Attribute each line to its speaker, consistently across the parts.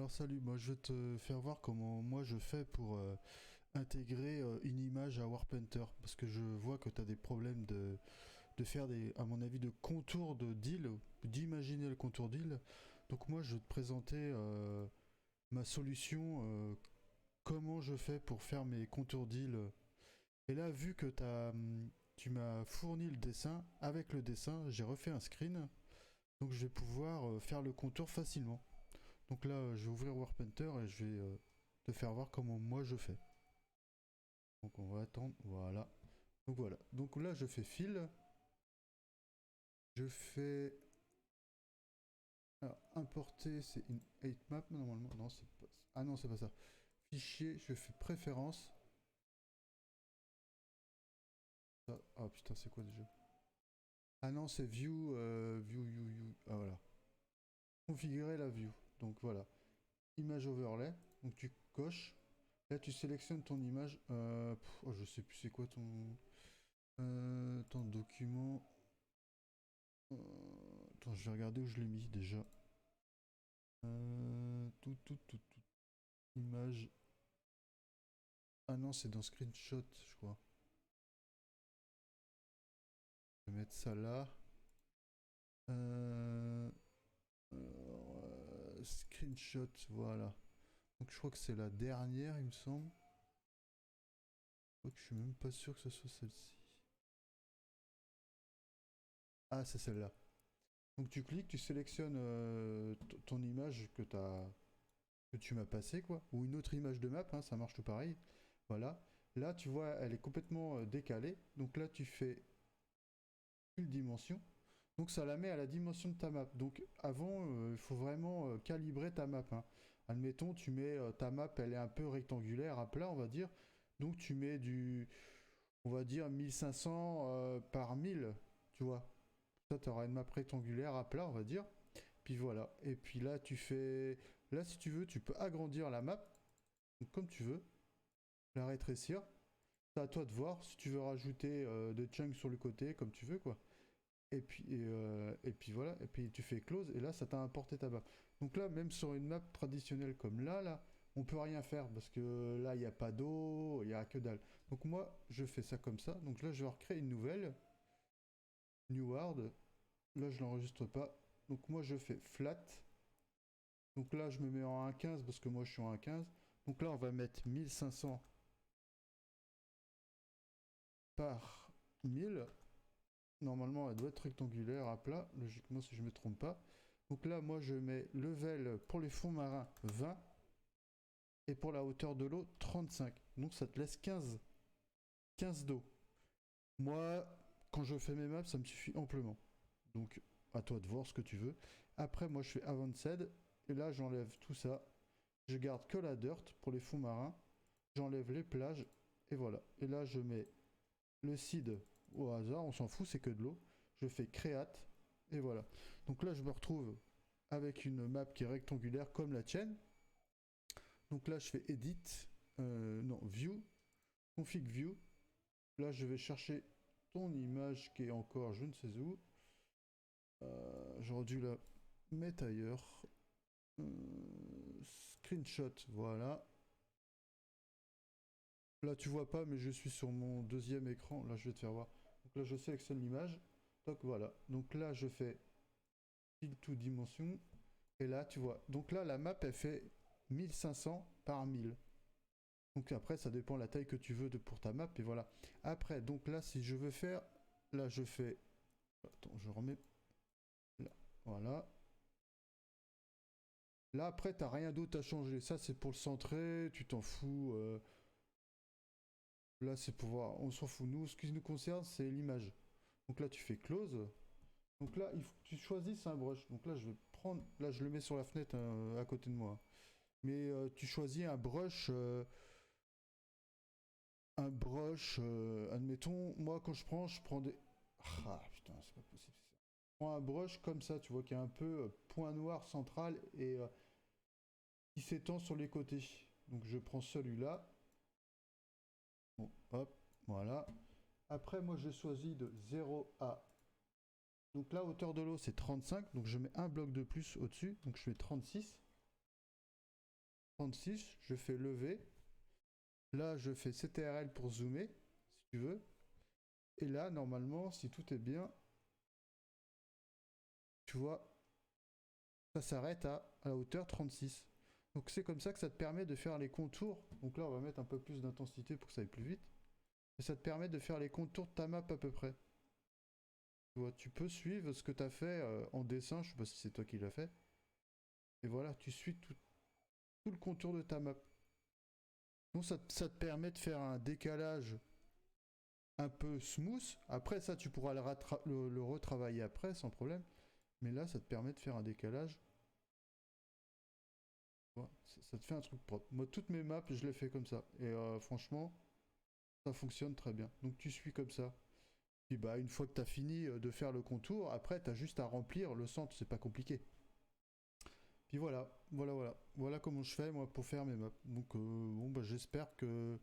Speaker 1: Alors salut, moi je vais te faire voir comment moi je fais pour intégrer une image à Warpainter parce que je vois que tu as des problèmes de faire des, à mon avis, de contours de deal, d'imaginer le contour deal. Donc moi je vais te présenter ma solution, comment je fais pour faire mes contours deal. Et là vu que tu m'as fourni le dessin, avec le dessin j'ai refait un screen, donc je vais pouvoir faire le contour facilement. Donc là, je vais ouvrir Warpainter et je vais te faire voir comment moi je fais. Donc on va attendre, voilà. Donc voilà. Donc là, je fais fil. Je fais... Alors, importer, c'est une 8 map normalement. Non, c'est pas... Ah non, c'est pas ça. Fichier, je fais préférence. Ah putain, c'est quoi déjà? Ah non, c'est view, view. Ah voilà. Configurer la view. Donc voilà. Image overlay. Donc tu coches. Là, tu sélectionnes ton image. Oh, je sais plus c'est quoi ton document. Attends, je vais regarder où je l'ai mis déjà. Tout. Image. Ah non, c'est dans screenshot, je crois. Je vais mettre ça là. Euh, Screenshot, voilà. Donc je crois que c'est la dernière, il me semble. Je suis même pas sûr que ce soit celle-ci. Ah, c'est celle-là. Donc tu cliques, tu sélectionnes ton image que tu m'as passée, quoi. Ou une autre image de map, hein, ça marche tout pareil. Voilà. Là, tu vois, elle est complètement décalée. Donc là, tu fais une dimension. Donc ça la met à la dimension de ta map. Donc avant, il faut vraiment calibrer ta map, hein. Admettons, tu mets ta map, elle est un peu rectangulaire, à plat, on va dire. Donc tu mets on va dire 1500 par 1000, tu vois. Ça, tu auras une map rectangulaire à plat, on va dire. Puis voilà. Et puis là, là, si tu veux, tu peux agrandir la map, donc, comme tu veux, la rétrécir. C'est à toi de voir si tu veux rajouter des chunks sur le côté, comme tu veux, quoi. Et puis voilà, et puis tu fais close, et là ça t'a importé ta map. Donc là, même sur une map traditionnelle comme là, on peut rien faire, parce que là, il n'y a pas d'eau, il n'y a que dalle. Donc moi, je fais ça comme ça. Donc là, je vais recréer une nouvelle, New World. Là, je l'enregistre pas. Donc moi, je fais flat. Donc là, je me mets en 1.15, parce que moi, je suis en 1.15. Donc là, on va mettre 1500 par 1000. Normalement, elle doit être rectangulaire à plat, logiquement, si je ne me trompe pas. Donc là, moi, je mets level pour les fonds marins 20 et pour la hauteur de l'eau 35. Donc ça te laisse 15 d'eau. Moi, quand je fais mes maps, ça me suffit amplement. Donc à toi de voir ce que tu veux. Après, moi, je fais Avanced et là, j'enlève tout ça. Je garde que la dirt pour les fonds marins. J'enlève les plages et voilà. Et là, je mets le seed au hasard, on s'en fout, c'est que de l'eau. Je fais create et voilà. Donc là, je me retrouve avec une map qui est rectangulaire comme la tienne. Donc là, je fais edit, non, view, config view. Là, je vais chercher ton image qui est encore je ne sais où. J'aurais dû la mettre ailleurs. Screenshot, voilà. Là, tu vois pas, mais je suis sur mon deuxième écran. Là, je vais te faire voir. Donc là, je sélectionne l'image. Donc voilà. Donc là, je fais fill to dimension. Et là, tu vois. Donc là, la map, elle fait 1500 par 1000. Donc après, ça dépend de la taille que tu veux pour ta map. Et voilà. Après, donc là, si je veux faire... Là, je fais... Attends, je remets... Là. Voilà. Là, après, t'as rien d'autre à changer. Ça, c'est pour le centrer. Tu t'en fous. Là, c'est pour voir. On s'en fout. Nous, ce qui nous concerne, c'est l'image. Donc là, tu fais close. Donc là, il faut que tu choisisses un brush. Donc là, je vais prendre... Là, je le mets sur la fenêtre à côté de moi. Mais tu choisis un brush, admettons, moi quand je prends des... Ah putain, c'est pas possible. Je prends un brush comme ça, tu vois, qui est un peu point noir central et qui s'étend sur les côtés. Donc je prends celui-là. Bon, hop, voilà. Après, moi je choisis de 0 à... Donc la hauteur de l'eau c'est 35, donc je mets un bloc de plus au-dessus, donc je fais 36. 36, je fais lever. Là, je fais CTRL pour zoomer, si tu veux. Et là, normalement, si tout est bien, tu vois, ça s'arrête à la hauteur 36. Donc c'est comme ça que ça te permet de faire les contours. Donc là, on va mettre un peu plus d'intensité pour que ça aille plus vite. Et ça te permet de faire les contours de ta map à peu près. Tu vois, tu peux suivre ce que tu as fait en dessin, je sais pas si c'est toi qui l'as fait. Et voilà, tu suis tout le contour de ta map. Donc ça te permet de faire un décalage un peu smooth. Après ça, tu pourras le retravailler après sans problème. Mais là, ça te permet de faire un décalage. Ouais, ça te fait un truc propre. Moi, toutes mes maps, je les fais comme ça. Et franchement, ça fonctionne très bien. Donc tu suis comme ça. Puis bah, une fois que tu as fini de faire le contour, après, tu as juste à remplir le centre. C'est pas compliqué. Puis voilà comment je fais moi pour faire mes maps. Donc bon, bah, j'espère que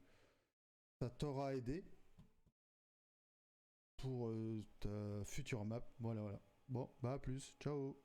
Speaker 1: ça t'aura aidé pour ta future map. Voilà. Bon, bah à plus. Ciao.